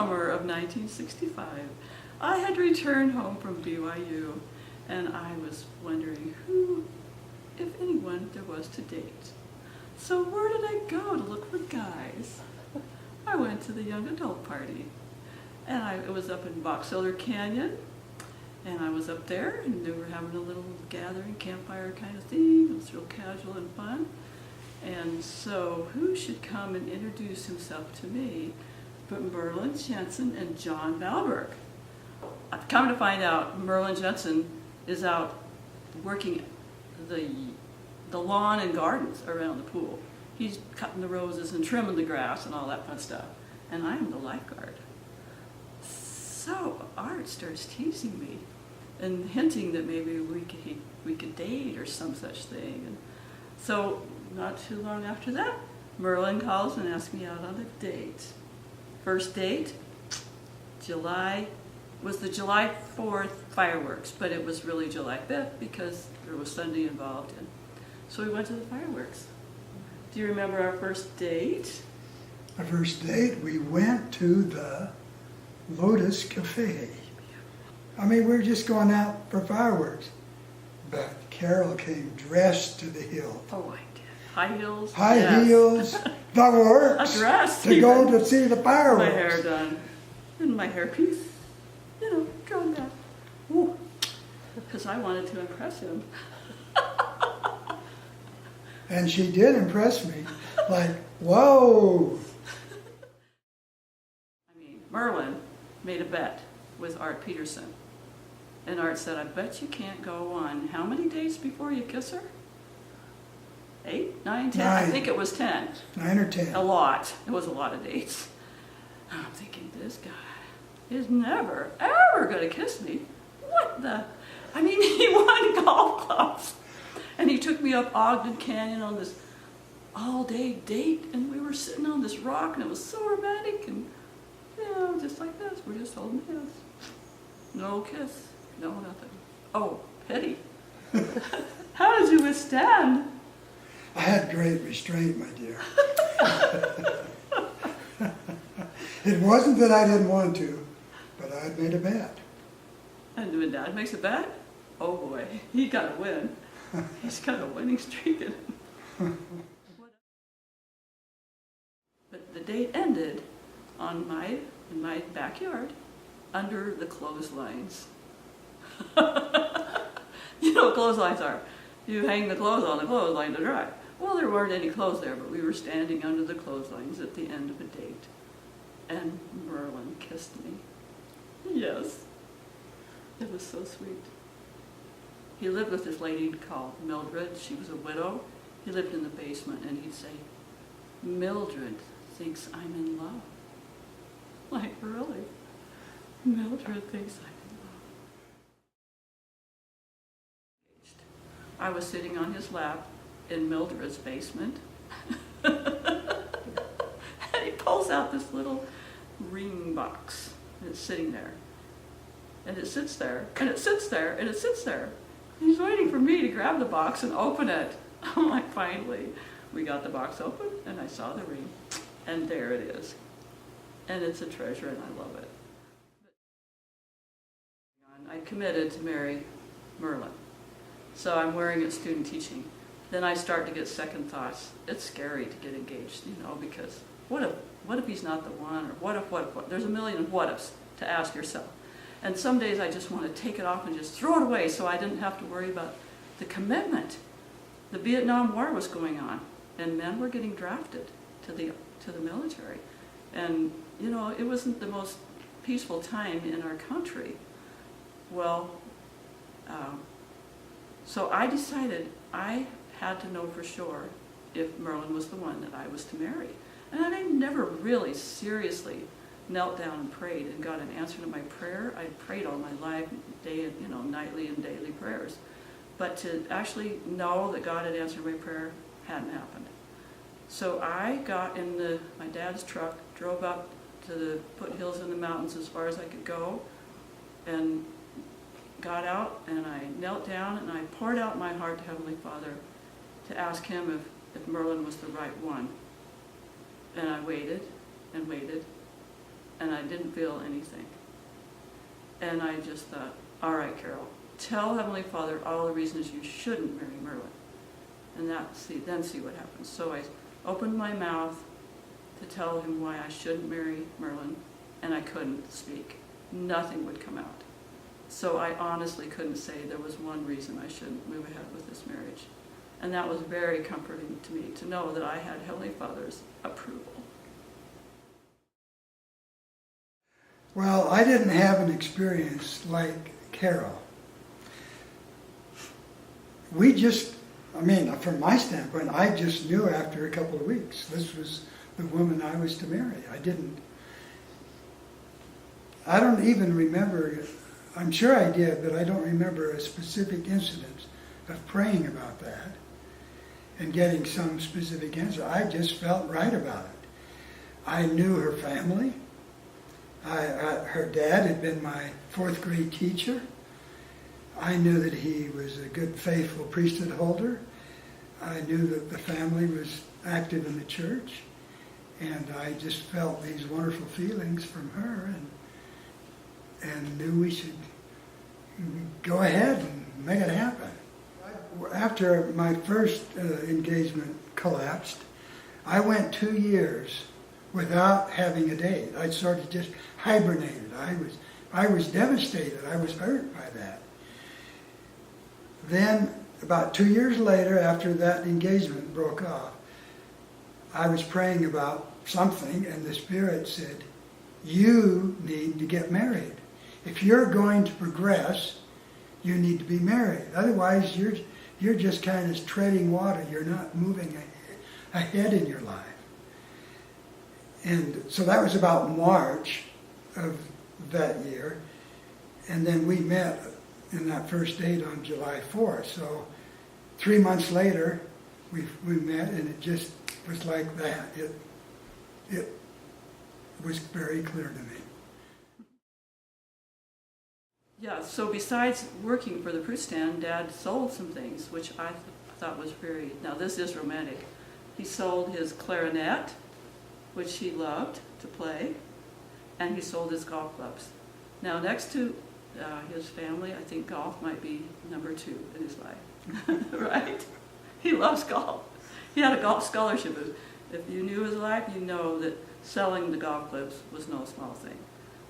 summer of 1965, I had returned home from BYU, and I was wondering who, if anyone, there was to date. So where did I go to look for guys? I went to the young adult party, and it was up in Box Elder Canyon, and I was up there, and they were having a little gathering, campfire kind of thing. It was real casual and fun. And so who should come and introduce himself to me but Merlin, Jenson, and John Valberg. I've come to find out Merlin Jenson is out working the lawn and gardens around the pool. He's cutting the roses and trimming the grass and all that fun stuff. And I'm the lifeguard. So Art starts teasing me and hinting that maybe we could date or some such thing. And so not too long after that, Merlin calls and asks me out on a date. First date, was the July 4th fireworks, but it was really July 5th because there was Sunday involved. And so we went to the fireworks. Do you remember our first date? Our first date, we went to the Lotus Cafe. I mean, we were just going out for fireworks. But Carol came dressed to the hilt. Oh, I did. High heels? High Yes. heels, the works. A dress. To go to see the fireworks. My hair done. And my hairpiece, drawn back. Because I wanted to impress him. And she did impress me. Like, whoa. Merlin made a bet with Art Peterson. And Art said, I bet you can't go on how many dates before you kiss her? 8, 9, 10? 9. I think it was 10. 9 or 10. A lot. It was a lot of dates. And I'm thinking, this guy is never, ever going to kiss me. What the? He won golf clubs. And he took me up Ogden Canyon on this all-day date, and we were sitting on this rock, and it was so romantic, and just like this, we're just holding hands. No kiss, no nothing. Oh, pity. How did you withstand? I had great restraint, my dear. It wasn't that I didn't want to, but I'd made a bet. And when Dad makes a bet, oh boy, he got to win. He's got a winning streak in him. But the date ended in my backyard under the clotheslines. You know what clotheslines are. You hang the clothes on the clothesline to dry. Well, there weren't any clothes there, but we were standing under the clotheslines at the end of a date. And Merlin kissed me. Yes. It was so sweet. He lived with this lady called Mildred. She was a widow. He lived in the basement, and he'd say, Mildred thinks I'm in love. Like, really? Mildred thinks I'm in love. I was sitting on his lap in Mildred's basement. And he pulls out this little ring box, and it's sitting there. And it sits there, and it sits there, and it sits there. He's waiting for me to grab the box and open it. I'm like, finally. We got the box open, and I saw the ring, and there it is. And it's a treasure, and I love it. I committed to marry Merlin. So I'm wearing it student teaching. Then I start to get second thoughts. It's scary to get engaged, because what if he's not the one, or what if? There's a million what ifs to ask yourself. And some days I just want to take it off and just throw it away so I didn't have to worry about the commitment. The Vietnam War was going on, and men were getting drafted to the military. And, it wasn't the most peaceful time in our country. Well, so I decided I had to know for sure if Merlin was the one that I was to marry. And I never really seriously knelt down and prayed and got an answer to my prayer. I prayed all my life, nightly and daily prayers. But to actually know that God had answered my prayer hadn't happened. So I got in my dad's truck, drove up to the foothills in the mountains as far as I could go, and got out, and I knelt down, and I poured out my heart to Heavenly Father to ask him if Merlin was the right one. And I waited and waited. and I didn't feel anything. And I just thought, all right, Carol, tell Heavenly Father all the reasons you shouldn't marry Merlin, and then see what happens. So I opened my mouth to tell him why I shouldn't marry Merlin, and I couldn't speak. Nothing would come out. So I honestly couldn't say there was one reason I shouldn't move ahead with this marriage. And that was very comforting to me, to know that I had Heavenly Father's approval. Well, I didn't have an experience like Carol. From my standpoint, I just knew after a couple of weeks this was the woman I was to marry. I don't even remember, I'm sure I did, but I don't remember a specific incident of praying about that and getting some specific answer. I just felt right about it. I knew her family. Her dad had been my 4th grade teacher. I knew that he was a good, faithful priesthood holder. I knew that the family was active in the church. And I just felt these wonderful feelings from her and knew we should go ahead and make it happen. After my first engagement collapsed, I went 2 years without having a date. I sort of just hibernated. I was devastated. I was hurt by that. Then, about 2 years later, after that engagement broke off, I was praying about something, and the Spirit said, you need to get married. If you're going to progress, you need to be married. Otherwise, you're just kind of treading water. You're not moving ahead in your life. And so that was about March of that year. And then we met in that first date on July 4th. So 3 months later, we met, and it just was like that. It was very clear to me. Yeah, so besides working for the fruit stand, Dad sold some things, which I thought was now this is romantic. He sold his clarinet, which he loved to play, and he sold his golf clubs. Now, next to his family, I think golf might be number 2 in his life, right? He loves golf. He had a golf scholarship. If you knew his life, you know that selling the golf clubs was no small thing.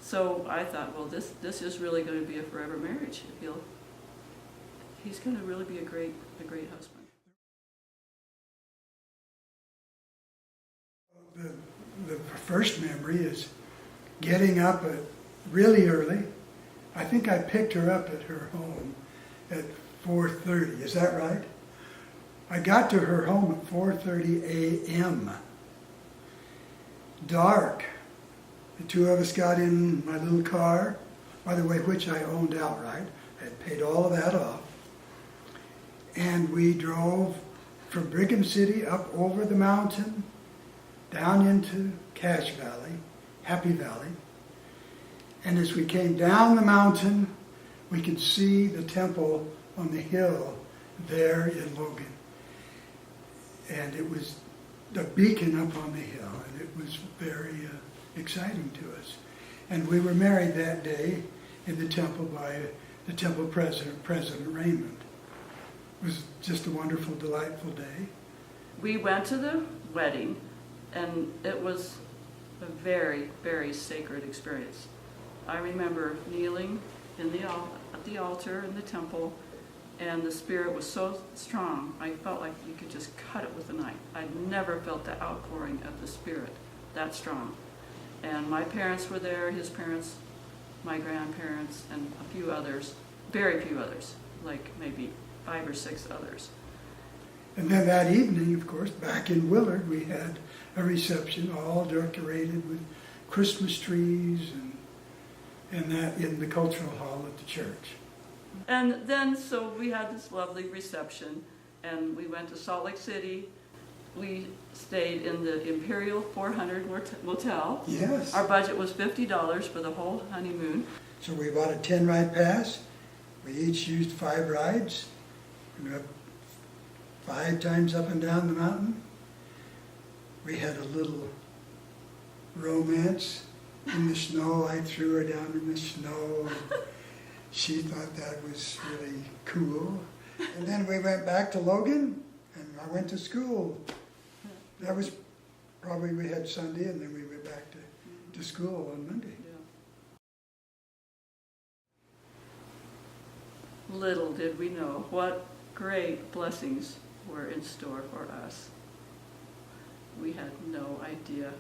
So I thought, well, this is really going to be a forever marriage. He's going to really be a great husband. The first memory is getting up really early. I think I picked her up at her home at 4:30. Is that right? I got to her home at 4:30 a.m. Dark. The 2 of us got in my little car, by the way, which I owned outright. I had paid all of that off. And we drove from Brigham City up over the mountain, down into Cache Valley, Happy Valley. And as we came down the mountain, we could see the temple on the hill there in Logan. And it was a beacon up on the hill, and it was very exciting to us. And we were married that day in the temple by the temple president, President Raymond. It was just a wonderful, delightful day. We went to the wedding, and it was a very, very sacred experience. I remember kneeling at the altar in the temple, and the Spirit was so strong, I felt like you could just cut it with a knife. I'd never felt the outpouring of the Spirit that strong. And my parents were there, his parents, my grandparents, and a few others, very few others, like maybe 5 or 6 others. And then that evening, of course, back in Willard, we had a reception all decorated with Christmas trees and that in the cultural hall at the church. And then, so we had this lovely reception, and we went to Salt Lake City. We stayed in the Imperial 400 Motel. Yes. Our budget was $50 for the whole honeymoon. So we bought a 10-ride pass. We each used 5 rides. We went 5 times up and down the mountain. We had a little romance in the snow. I threw her down in the snow. She thought that was really cool. And then we went back to Logan, and I went to school. That was probably, we had Sunday, and then we went back to school on Monday. Yeah. Little did we know what great blessings were in store for us. We had no idea.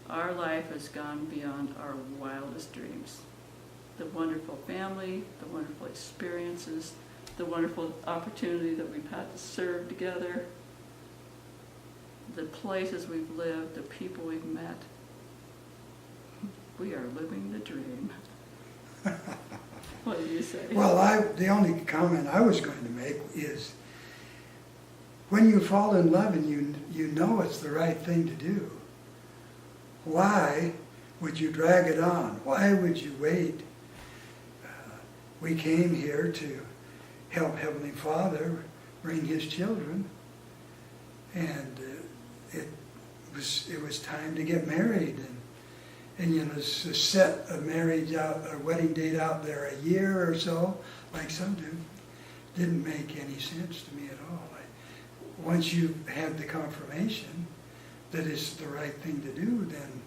Our life has gone beyond our wildest dreams. The wonderful family, the wonderful experiences, the wonderful opportunity that we've had to serve together, the places we've lived, the people we've met. We are living the dream. What do you say? Well, the only comment I was going to make is, when you fall in love and you know it's the right thing to do, why would you drag it on? Why would you wait? We came here to help Heavenly Father bring His children, and it was time to get married, and you know, to set a marriage out, a wedding date out there a year or so, like some do, didn't make any sense to me at all. Once you have the confirmation that it's the right thing to do, then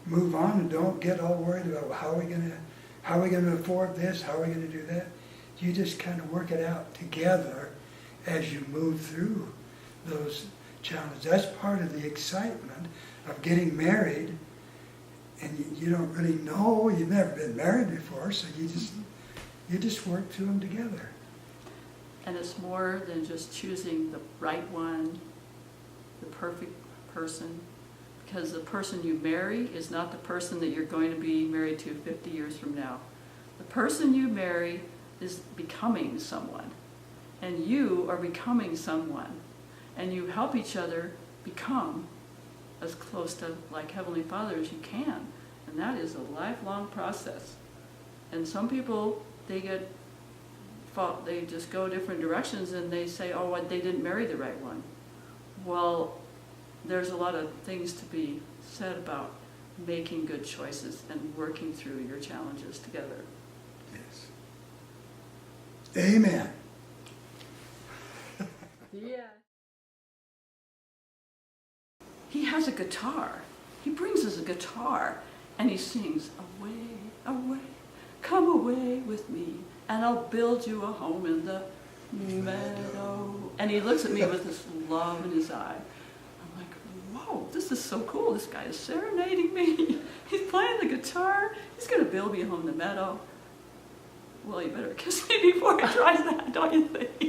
move on and don't get all worried about how are we going to afford this, how are we going to do that. You just kind of work it out together as you move through those challenges. That's part of the excitement of getting married, and you don't really know, you've never been married before, so you just work through them together. And it's more than just choosing the right one, the perfect person, because the person you marry is not the person that you're going to be married to 50 years from now. The person you marry is becoming someone, and you are becoming someone, and you help each other become as close to like Heavenly Father as you can, and that is a lifelong process. And some people, they just go different directions, and they say, oh, they didn't marry the right one. Well, there's a lot of things to be said about making good choices and working through your challenges together. Yes. Amen. Yeah. He has a guitar. He brings us a guitar, and he sings, away, away, come away with me, and I'll build you a home in the meadow. And he looks at me with this love in his eye. I'm like, whoa, this is so cool. This guy is serenading me. He's playing the guitar. He's going to build me a home in the meadow. Well, you better kiss me before he tries that, don't you think?